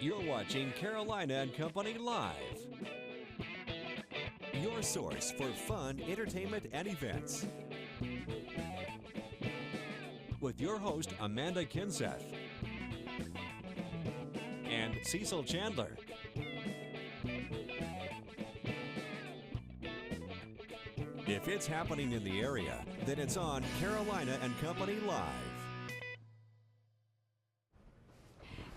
You're watching Carolina and Company Live, your source for fun, entertainment, and events. With your host, Amanda Kinseth and Cecil Chandler. If it's happening in the area, then it's on Carolina and Company Live.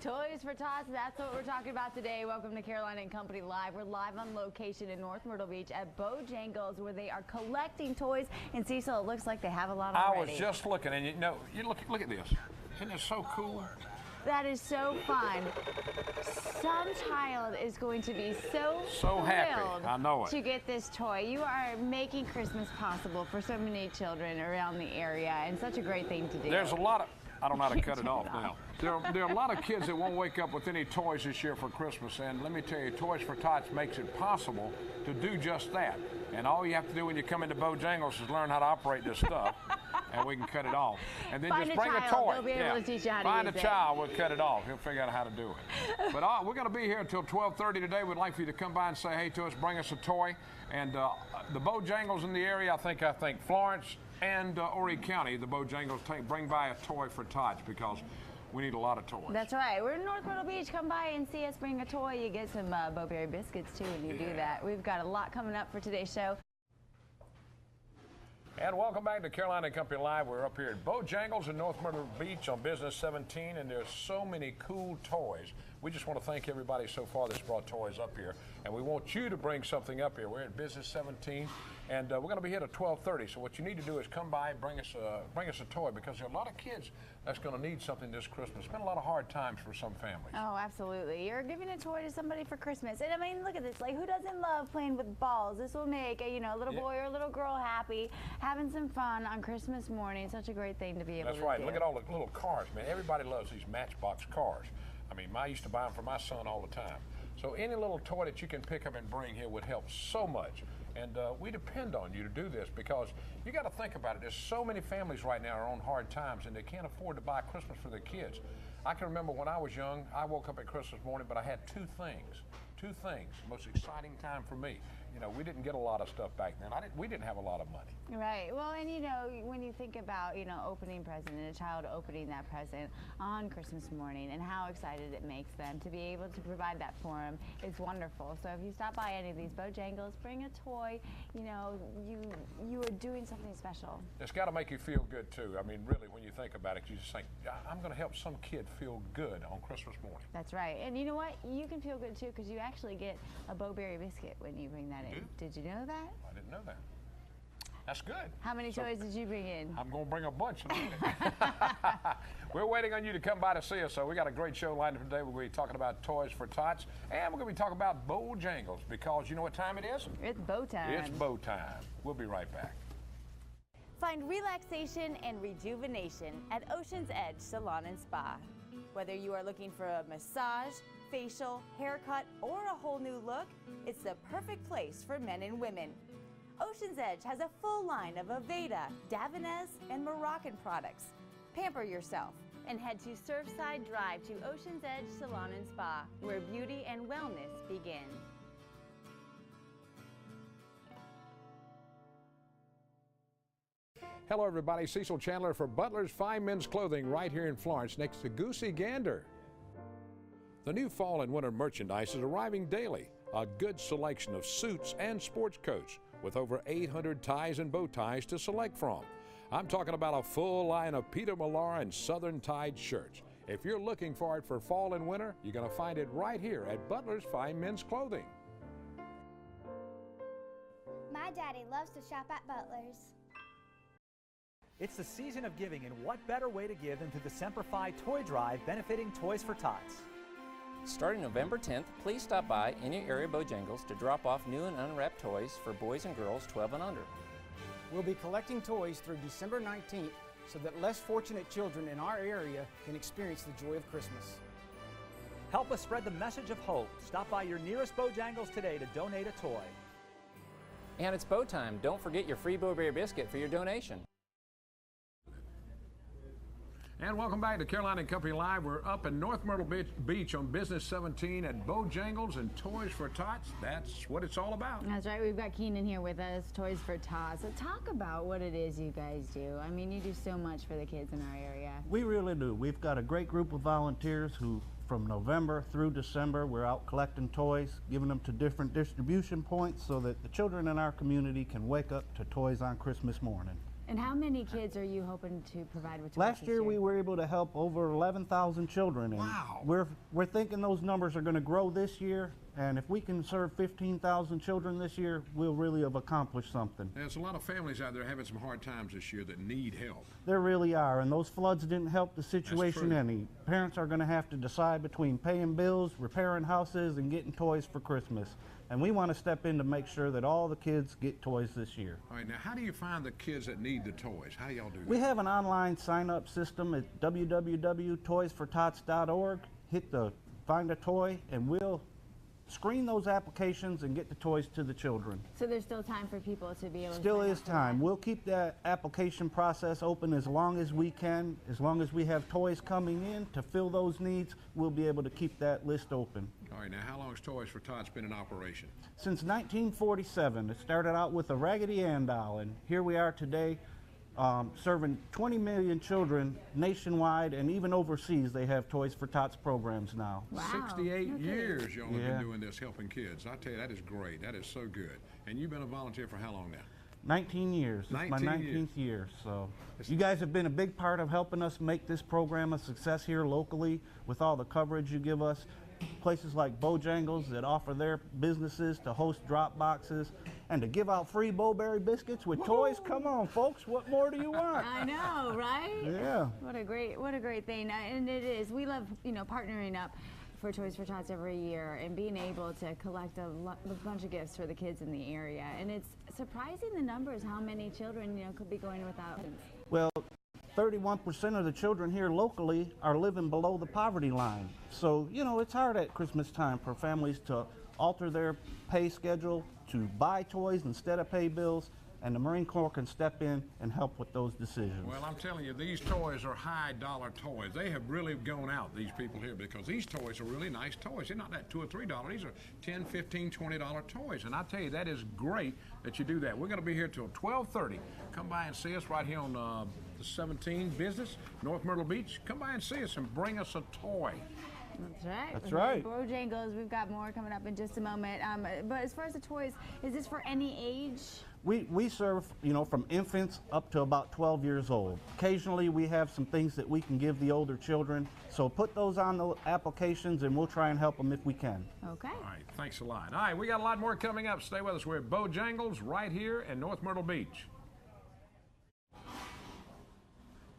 Toys for Tots, that's what we're talking about today. Welcome to Carolina and Company Live. We're live on location in North Myrtle Beach at Bojangles, where they are collecting toys. And Cecil, it looks like they have a lot already. I was just looking, and you look at this. Isn't this so cool? That is so fun. Some child is going to be so happy. I know it. To get this toy. You are making Christmas possible for so many children around the area, and such a great thing to do. There's a lot of, I don't know how to cut it off now. There are a lot of kids that won't wake up with any toys this year for Christmas, and let me tell you, Toys for Tots makes it possible to do just that. And all you have to do when you come into Bojangles is learn how to operate this stuff, and we can cut it off. And then Find just bring a toy. They'll be able to teach you how to Find use a child, we'll cut it off. He'll figure out how to do it. But we're going to be here until 12:30 today. We'd like for you to come by and say hey to us, bring us a toy. And the Bojangles in the area, I think Florence and Horry County, the Bojangles bring by a toy for Tots because we need a lot of toys. That's right. We're in North Myrtle Beach. Come by and see us bring a toy. You get some Bo-Berry biscuits, too, when you do that. We've got a lot coming up for today's show. And welcome back to Carolina and Company Live. We're up here at Bojangles in North Myrtle Beach on Business 17, and there's so many cool toys. We just want to thank everybody so far that's brought toys up here, and we want you to bring something up here. We're at Business 17, and we're going to be here at 12:30. So what you need to do is come by and bring us a toy, because there are a lot of kids that's going to need something this Christmas. It's been a lot of hard times for some families. Oh, absolutely. You're giving a toy to somebody for Christmas. And I mean, look at this. Like, who doesn't love playing with balls? This will make a little boy or a little girl happy, having some fun on Christmas morning. Such a great thing to be able to do. That's right. Look at all the little cars, man. Everybody loves these Matchbox cars. I mean, I used to buy them for my son all the time. So any little toy that you can pick up and bring here would help so much. And we depend on you to do this, because you got to think about it. There's so many families right now are on hard times, and they can't afford to buy Christmas for their kids. I can remember when I was young, I woke up at Christmas morning, but I had two things, the most exciting time for me. We didn't get a lot of stuff back then. We didn't have a lot of money. Right. Well, and when you think about, opening present and a child opening that present on Christmas morning and how excited it makes them to be able to provide that for them, it's wonderful. So if you stop by any of these Bojangles, bring a toy, you are doing something special. It's got to make you feel good, too. I mean, really, when you think about it, you just think, I'm going to help some kid feel good on Christmas morning. That's right. And you know what? You can feel good, too, because you actually get a Bo-Berry biscuit when you bring that in. Did you know that? I didn't know that. That's good. How many toys did you bring in? I'm going to bring a bunch in a minute. We're waiting on you to come by to see us. So we got a great show lined up today. We're going to be talking about Toys for Tots, and we're going to be talking about Bojangles, because you know what time it is? It's bow time. It's bow time. We'll be right back. Find relaxation and rejuvenation at Ocean's Edge Salon and Spa. Whether you are looking for a massage, facial, haircut, or a whole new look, it's the perfect place for men and women. Ocean's Edge has a full line of Aveda, Davines, and Moroccan products. Pamper yourself and head to Surfside Drive to Ocean's Edge Salon and Spa, where beauty and wellness begin. Hello, everybody. Cecil Chandler for Butler's Fine Men's Clothing right here in Florence next to Goosey Gander. The new fall and winter merchandise is arriving daily. A good selection of suits and sports coats with over 800 ties and bow ties to select from. I'm talking about a full line of Peter Millar and Southern Tide shirts. If you're looking for it for fall and winter, you're going to find it right here at Butler's Fine Men's Clothing. My daddy loves to shop at Butler's. It's the season of giving, and what better way to give than to the Semper Fi Toy Drive benefiting Toys for Tots. Starting November 10th, please stop by any area Bojangles to drop off new and unwrapped toys for boys and girls 12 and under. We'll be collecting toys through December 19th so that less fortunate children in our area can experience the joy of Christmas. Help us spread the message of hope. Stop by your nearest Bojangles today to donate a toy. And it's bow time. Don't forget your free Bo-Berry biscuit for your donation. And welcome back to Carolina and Company Live. We're up in North Myrtle Beach on Business 17 at Bojangles and Toys for Tots. That's what it's all about. That's right. We've got Keenan here with us, Toys for Tots. So talk about what it is you guys do. I mean, you do so much for the kids in our area. We really do. We've got a great group of volunteers who, from November through December, we're out collecting toys, giving them to different distribution points so that the children in our community can wake up to toys on Christmas morning. And how many kids are you hoping to provide with toys Last this year we were able to help over 11,000 children. And wow. We're thinking those numbers are going to grow this year, and if we can serve 15,000 children this year, we'll really have accomplished something. There's a lot of families out there having some hard times this year that need help. There really are, and those floods didn't help the situation any. Parents are going to have to decide between paying bills, repairing houses, and getting toys for Christmas. And we want to step in to make sure that all the kids get toys this year. All right, now how do you find the kids that need the toys? How do y'all do that? We have an online sign-up system at www.toysfortots.org. Hit the Find a Toy, and we'll screen those applications and get the toys to the children. So there's still time for people to be able to Still sign is up for time. that? We'll keep that application process open as long as we can. As long as we have toys coming in to fill those needs, we'll be able to keep that list open. All right, now how long has Toys for Tots been in operation? Since 1947. It started out with a Raggedy Ann doll, and here we are today serving 20 million children nationwide, and even overseas they have Toys for Tots programs now. Wow. 68 years y'all have Yeah. been doing this, helping kids. I tell you, that is great. That is so good. And you've been a volunteer for how long now? 19 years. This is my 19th year. So you guys have been a big part of helping us make this program a success here locally with all the coverage you give us. Places like Bojangles that offer their businesses to host drop boxes and to give out free Bo-Berry biscuits with toys. Come on, folks, what more do you want? I know, right? Yeah. What a great thing. And it is. We love, partnering up for Toys for Tots every year and being able to collect a bunch of gifts for the kids in the area. And it's surprising the numbers, how many children, could be going without. Well, 31% of the children here locally are living below the poverty line. So, it's hard at Christmas time for families to alter their pay schedule to buy toys instead of pay bills, and the Marine Corps can step in and help with those decisions. Well, I'm telling you, these toys are high dollar toys. They have really gone out, these people here, because these toys are really nice toys. They're not that $2 or $3. These are $10, $15, $20 toys. And I tell you, that is great that you do that. We're going to be here till 12:30. Come by and see us right here on the 17 Business, North Myrtle Beach. Come by and see us and bring us a toy. That's right. That's right. Bojangles, we've got more coming up in just a moment. But as far as the toys, is this for any age? We serve, from infants up to about 12 years old. Occasionally we have some things that we can give the older children. So put those on the applications and we'll try and help them if we can. Okay. All right, thanks a lot. All right, we got a lot more coming up. Stay with us. We're at Bojangles right here in North Myrtle Beach.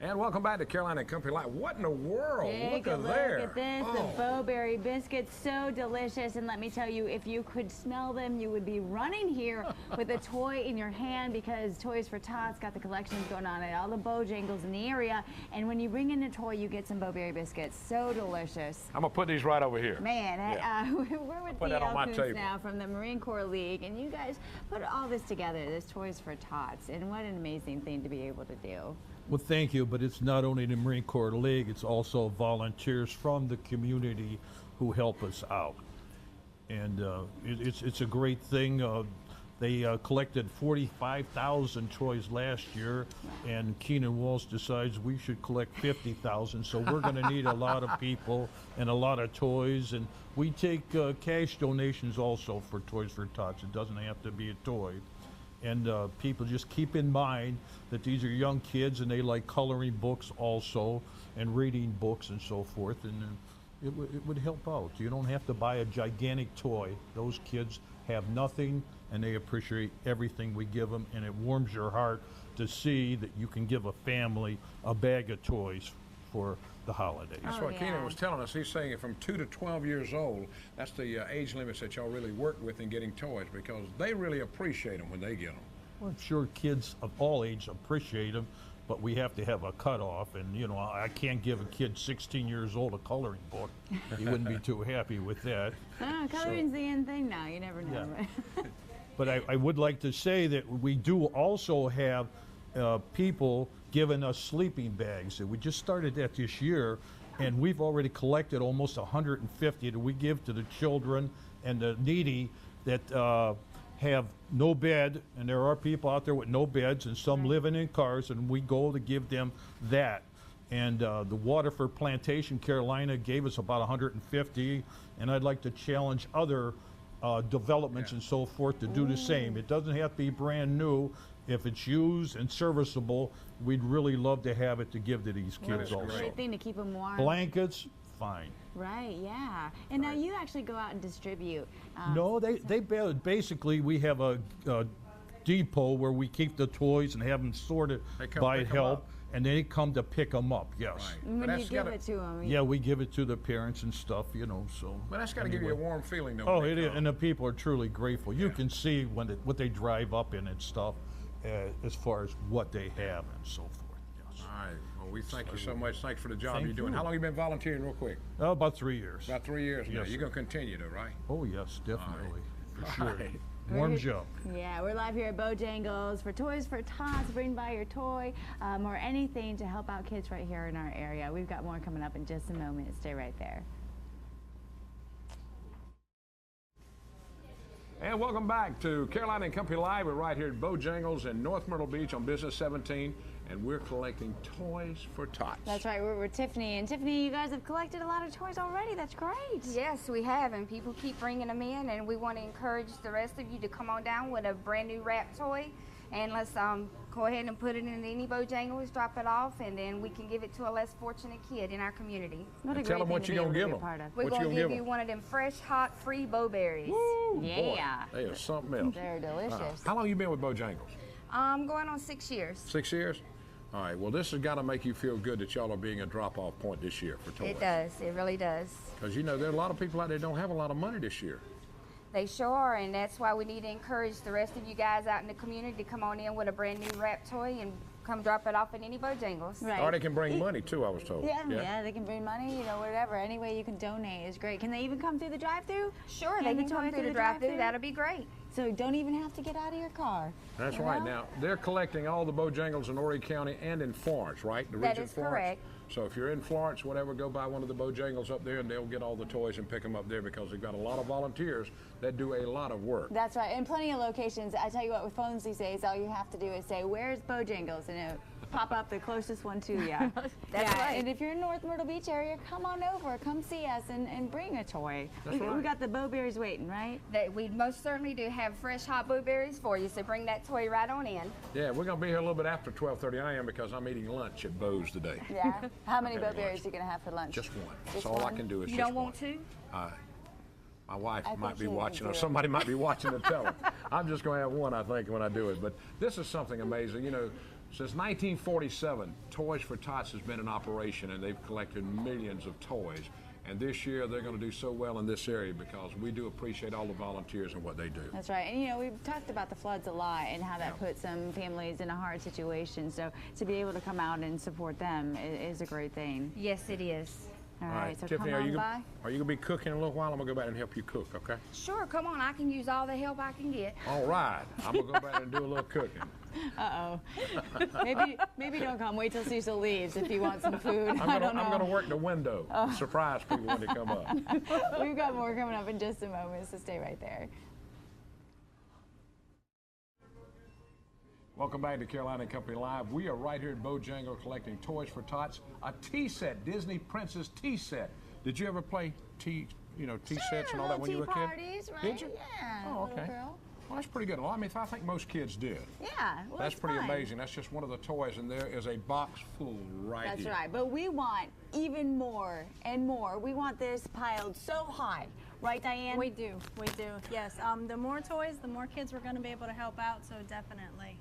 And welcome back to Carolina and Company Live. What in the world? Take Look a look there. at this, the Bo-Berry biscuits, so delicious. And let me tell you, if you could smell them, you would be running here with a toy in your hand, because Toys for Tots got the collections going on at all the Bojangles in the area. And when you bring in a toy, you get some Bo-Berry biscuits. So delicious. I'm going to put these right over here. Man, Yeah. we're with Put that on my Kuntz table. now from the Marine Corps League, and you guys put all this together, this Toys for Tots, and what an amazing thing to be able to do. Well, thank you, but it's not only the Marine Corps League, it's also volunteers from the community who help us out. And it's a great thing. They collected 45,000 toys last year, and Keenan Walsh decides we should collect 50,000, so we're going to need a lot of people and a lot of toys. And we take cash donations also for Toys for Tots. It doesn't have to be a toy. And people just keep in mind that these are young kids and they like coloring books also and reading books and so forth, and it would help out. You don't have to buy a gigantic toy. Those kids have nothing and they appreciate everything we give them, and it warms your heart to see that you can give a family a bag of toys for the holidays. That's what Keenan was telling us. He's saying from 2 to 12 years old, that's the age limits that y'all really work with in getting toys, because they really appreciate them when they get them. Well, I'm sure kids of all ages appreciate them, but we have to have a cutoff. And, I can't give a kid 16 years old a coloring book. He wouldn't be too happy with that. Coloring's the end thing now. You never know. Yeah. But I would like to say that we do also have people given us sleeping bags. And we just started that this year, and we've already collected almost 150 that we give to the children and the needy that have no bed, and there are people out there with no beds, and some living in cars, and we go to give them that. And the Waterford Plantation, Carolina, gave us about 150, and I'd like to challenge other developments and so forth to do the same. It doesn't have to be brand new. If it's used and serviceable, we'd really love to have it to give to these kids also. Great thing to keep them warm. Blankets, fine. Right, yeah. And now you actually go out and distribute. No, they basically, we have a depot where we keep the toys and have them sorted by help, and they come to pick them up, yes. Right. When you give it to them. Yeah, we give it to the parents and stuff, you know, so. But that's got to give you a warm feeling, though. Oh, it is, and the people are truly grateful. You can see when what they drive up in and stuff, as far as what they have and so forth, yes. All right, well, we thank you so much. Thanks for the job you're doing. How long have you been volunteering, real quick? About 3 years. About 3 years now. Yes, You're going to continue, though, right? Oh, yes, definitely, for sure. Right. Warms you up. Yeah, we're live here at Bojangles for Toys for Tots. Bring by your toy or anything to help out kids right here in our area. We've got more coming up in just a moment. Stay right there. And welcome back to Carolina and Company Live. We're right here at Bojangles in North Myrtle Beach on Business 17, and we're collecting toys for tots. That's right. We're with Tiffany. And Tiffany, you guys have collected a lot of toys already. That's great. Yes, we have, and people keep bringing them in, and we want to encourage the rest of you to come on down with a brand new wrap toy, and let's go ahead and put it in any Bojangles, drop it off, and then we can give it to a less fortunate kid in our community. What a tell them what you're going to give them. We're going to give you one of them fresh, hot, free Bo-berries. Woo, yeah. Boy, they are something else. They're delicious. How long have you been with Bojangles? Going on 6 years. 6 years? All right, well, this has got to make you feel good that y'all are being a drop-off point this year for toys. It does. It really does. Because, you know, there are a lot of people out there that don't have a lot of money this year. They sure are, and that's why we need to encourage the rest of you guys out in the community to come on in with a brand new wrap toy and come drop it off at any Bojangles. Right. Or they can bring money, too, I was told. Yeah, they can bring money, you know, whatever. Any way you can donate is great. Can they even come through the drive-thru? Sure, they can come through the drive-thru. That'll be great. So don't even have to get out of your car. That's right. Now, they're collecting all the Bojangles in Horry County and in Florence, right? The That region is Florence. correct. So if you're in Florence, whatever, go by one of the Bojangles up there, and they'll get all the toys and pick them up there because they've got a lot of volunteers that do a lot of work. That's right, and plenty of locations. I tell you what, with phones these days, all you have to do is say, "Where's Bojangles?" and it'll pop up the closest one to you. That's right. And if you're in North Myrtle Beach area, come on over, come see us, and bring a toy. That's right. We got the Bo-berries waiting, right? We most certainly do have fresh hot blueberries for you, so bring that toy right on in. Yeah, we're going to be here a little bit after 12:30 I am because I'm eating lunch at Bo's today. Yeah. How many Okay, Bo-berries lunch. are you going to have for lunch? Just one. That's Just all I one? can do is You just don't want one. two? My wife I might think be you need watching, to or do it. somebody might be watching to tell them. I'm just going to have one, I think, when I do it. But this is something amazing. You know, since 1947, Toys for Tots has been in operation, and they've collected millions of toys. And this year, they're going to do so well in this area because we do appreciate all the volunteers and what they do. That's right. And, you know, we've talked about the floods a lot and how that puts some families in a hard situation. So to be able to come out and support them is a great thing. Yes, it is. All right, so Tiffany, come are on you by. going to be cooking in a little while? I'm going to go back and help you cook, okay? Sure, come on. I can use all the help I can get. All right. I'm going to go back and do a little cooking. Uh-oh. maybe don't come. Wait till Cecil leaves if you want some food. I don't know. I'm going to work the window, surprise people when they come up. We've got more coming up in just a moment, so stay right there. Welcome back to Carolina and Company Live. We are right here at Bojangles collecting Toys for Tots, a tea set, Disney Princess tea set. Did you ever play tea sets and all that when you were a kid? Parties, right? Did you? Yeah. Oh, okay. Girl. Well, that's pretty good. Well, I mean, I think most kids did. Yeah. Well, That's it's pretty fun. amazing. That's just one of the toys, and there is a box full right That's here. right. But we want even more and more. We want this piled so high. Right, Diane? We do. We do. Yes. The more toys, the more kids we're going to be able to help out. So definitely,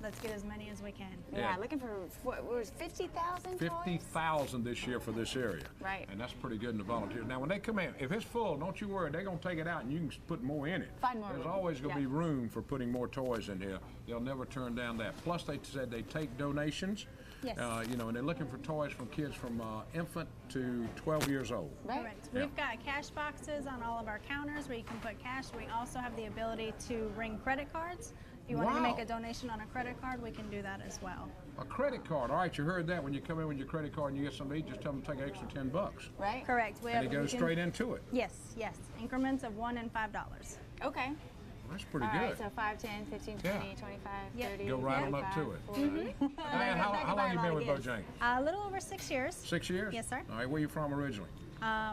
let's get as many as we can. Yeah, looking for, what was 50,000 toys? 50,000 this year for this area. Right. And that's pretty good in the volunteers. Now, when they come in, if it's full, don't you worry. They're going to take it out, and you can put more in it. Find more There's room. always going to be room for putting more toys in here. They'll never turn down that. Plus, they said they take donations. Yes. You know, and they're looking for toys from kids from infant to 12 years old. Right. Correct. We've got cash boxes on all of our counters where you can put cash. We also have the ability to ring credit cards If you wanted to Wow. make a donation on a credit card, we can do that as well. A credit card. All right, you heard that. When you come in with your credit card and you get something to eat, just tell them to take an extra $10. Right? Correct. And it goes straight into it. Yes, yes. Increments of $1 and $5. Okay. Well, that's pretty All good. right, so 5, 10, 15, 20, Yeah. 25, Yep. 30, Go right on up to 35, it. 40. And how long you been with Bojangles? A little over 6 years. 6 years? Yes, sir. All right, where you from originally?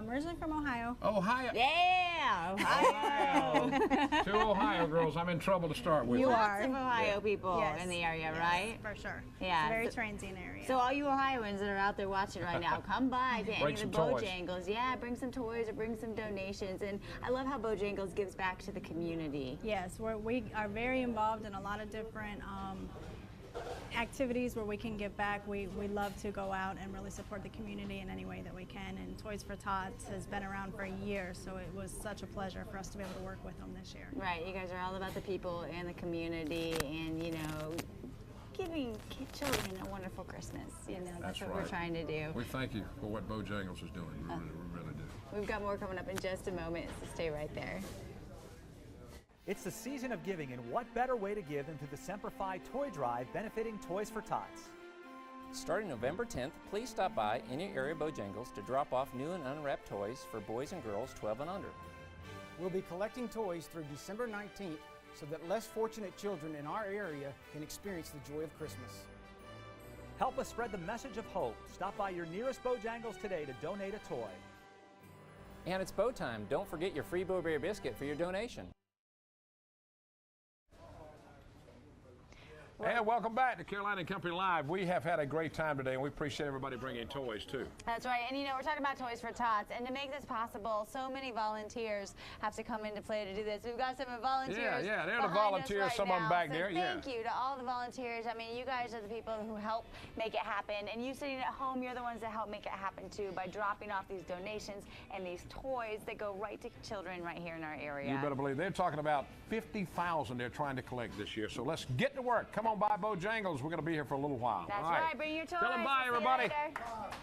Originally from Ohio. Ohio. Yeah, Ohio. Two Ohio girls. I'm in trouble to start with. You Lots are. of Ohio people Yes. in the area, Yes, right? For sure. Yeah, It's a very so- transient area. So all you Ohioans that are out there watching right now, come by to any Bring of some the toys. Bojangles. Yeah, bring some toys or bring some donations. And I love how Bojangles gives back to the community. Yes, we are very involved in a lot of different activities where we can give back. We love to go out and really support the community in any way that we can. And Toys for Tots has been around for a year, so it was such a pleasure for us to be able to work with them this year. Right, you guys are all about the people and the community and, you know, giving children a wonderful Christmas. You know, that's what we're trying to do. We thank you for what Bojangles is doing. We really do. We've got more coming up in just a moment, so stay right there. It's the season of giving, and what better way to give than through the Semper Fi Toy Drive benefiting Toys for Tots. Starting November 10th, please stop by any area Bojangles to drop off new and unwrapped toys for boys and girls 12 and under. We'll be collecting toys through December 19th so that less fortunate children in our area can experience the joy of Christmas. Help us spread the message of hope. Stop by your nearest Bojangles today to donate a toy. And it's bow time. Don't forget your free Bowberry biscuit for your donation. And welcome back to Carolina and Company Live. We have had a great time today, and we appreciate everybody bringing toys, too. That's right. And, you know, we're talking about Toys for Tots. And to make this possible, so many volunteers have to come into play to do this. We've got some volunteers. Yeah, they're the behind volunteers, us right some of them now. back So there. Thank you to all the volunteers. I mean, you guys are the people who help make it happen. And you sitting at home, you're the ones that help make it happen, too, by dropping off these donations and these toys that go right to children right here in our area. You better believe they're talking about 50,000 they're trying to collect this year. So let's get to work. Come on by Bojangles. We're going to be here for a little while. That's all right. Bring your toys. Tell them bye, We'll see you everybody. later.